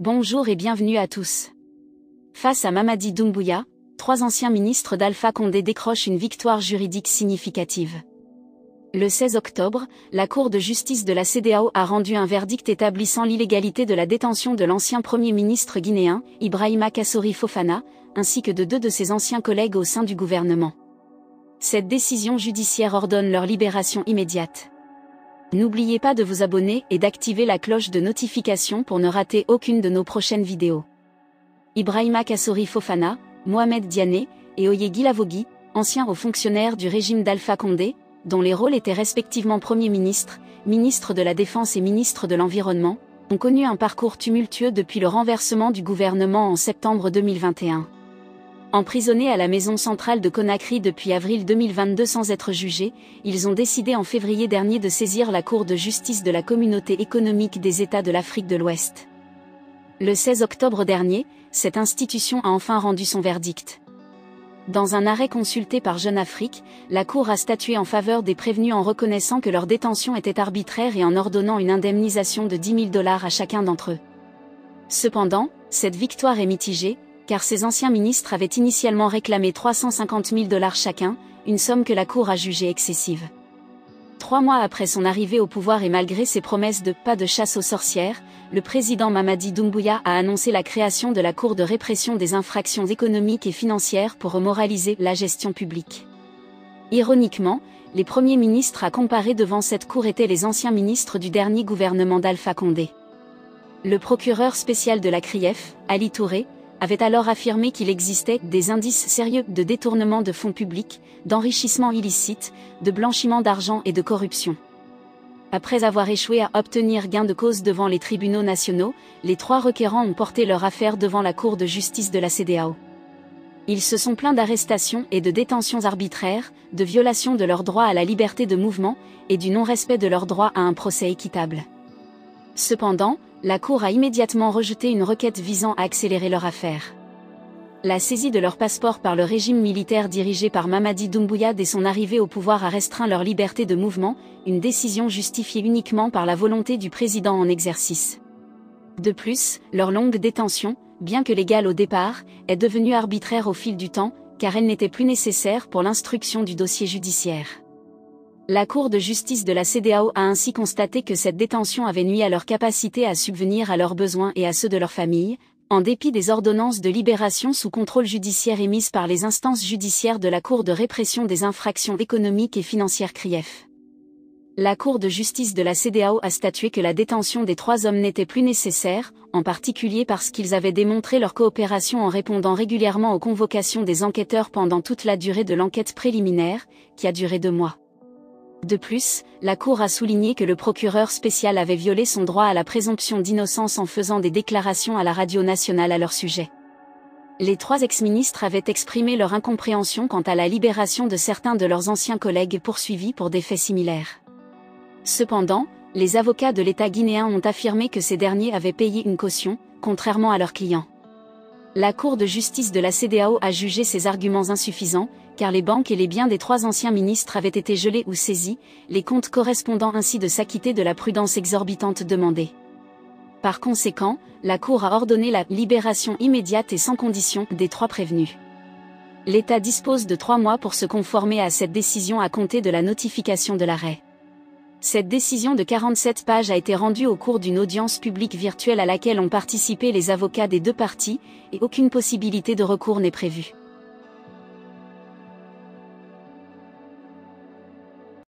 Bonjour et bienvenue à tous. Face à Mamadi Doumbouya, 3 anciens ministres d'Alpha Condé décrochent une victoire juridique significative. Le 16 octobre, la Cour de justice de la CEDEAO a rendu un verdict établissant l'illégalité de la détention de l'ancien Premier ministre guinéen, Ibrahima Kassori Fofana, ainsi que de 2 de ses anciens collègues au sein du gouvernement. Cette décision judiciaire ordonne leur libération immédiate. N'oubliez pas de vous abonner et d'activer la cloche de notification pour ne rater aucune de nos prochaines vidéos. Ibrahima Kassori Fofana, Mohamed Diané et Oye Guilavogui, anciens hauts fonctionnaires du régime d'Alpha Condé, dont les rôles étaient respectivement Premier ministre, ministre de la Défense et ministre de l'Environnement, ont connu un parcours tumultueux depuis le renversement du gouvernement en septembre 2021. Emprisonnés à la maison centrale de Conakry depuis avril 2022 sans être jugés, ils ont décidé en février dernier de saisir la Cour de justice de la Communauté économique des États de l'Afrique de l'Ouest. Le 16 octobre dernier, cette institution a enfin rendu son verdict. Dans un arrêt consulté par Jeune Afrique, la Cour a statué en faveur des prévenus en reconnaissant que leur détention était arbitraire et en ordonnant une indemnisation de $10 000 à chacun d'entre eux. Cependant, cette victoire est mitigée, car ces anciens ministres avaient initialement réclamé $350 000 chacun, une somme que la Cour a jugée excessive. 3 mois après son arrivée au pouvoir et malgré ses promesses de « pas de chasse aux sorcières », le président Mamadi Doumbouya a annoncé la création de la Cour de répression des infractions économiques et financières pour remoraliser la gestion publique. Ironiquement, les premiers ministres à comparer devant cette Cour étaient les anciens ministres du dernier gouvernement d'Alpha Condé. Le procureur spécial de la CRIEF, Ali Touré, avait alors affirmé qu'il existait des indices sérieux de détournement de fonds publics, d'enrichissement illicite, de blanchiment d'argent et de corruption. Après avoir échoué à obtenir gain de cause devant les tribunaux nationaux, les 3 requérants ont porté leur affaire devant la Cour de justice de la CEDEAO. Ils se sont plaints d'arrestations et de détentions arbitraires, de violations de leur droit à la liberté de mouvement, et du non-respect de leur droit à un procès équitable. Cependant, la Cour a immédiatement rejeté une requête visant à accélérer leur affaire. La saisie de leur passeport par le régime militaire dirigé par Mamadi Doumbouya dès son arrivée au pouvoir a restreint leur liberté de mouvement, une décision justifiée uniquement par la volonté du président en exercice. De plus, leur longue détention, bien que légale au départ, est devenue arbitraire au fil du temps, car elle n'était plus nécessaire pour l'instruction du dossier judiciaire. La Cour de justice de la CEDEAO a ainsi constaté que cette détention avait nui à leur capacité à subvenir à leurs besoins et à ceux de leur famille, en dépit des ordonnances de libération sous contrôle judiciaire émises par les instances judiciaires de la Cour de répression des infractions économiques et financières CRIEF. La Cour de justice de la CEDEAO a statué que la détention des 3 hommes n'était plus nécessaire, en particulier parce qu'ils avaient démontré leur coopération en répondant régulièrement aux convocations des enquêteurs pendant toute la durée de l'enquête préliminaire, qui a duré 2 mois. De plus, la Cour a souligné que le procureur spécial avait violé son droit à la présomption d'innocence en faisant des déclarations à la radio nationale à leur sujet. Les 3 ex-ministres avaient exprimé leur incompréhension quant à la libération de certains de leurs anciens collègues poursuivis pour des faits similaires. Cependant, les avocats de l'État guinéen ont affirmé que ces derniers avaient payé une caution, contrairement à leurs clients. La Cour de justice de la CEDEAO a jugé ces arguments insuffisants, car les banques et les biens des 3 anciens ministres avaient été gelés ou saisis, les comptes correspondant ainsi de s'acquitter de la prudence exorbitante demandée. Par conséquent, la Cour a ordonné la libération immédiate et sans condition des 3 prévenus. L'État dispose de 3 mois pour se conformer à cette décision à compter de la notification de l'arrêt. Cette décision de 47 pages a été rendue au cours d'une audience publique virtuelle à laquelle ont participé les avocats des 2 parties, et aucune possibilité de recours n'est prévue.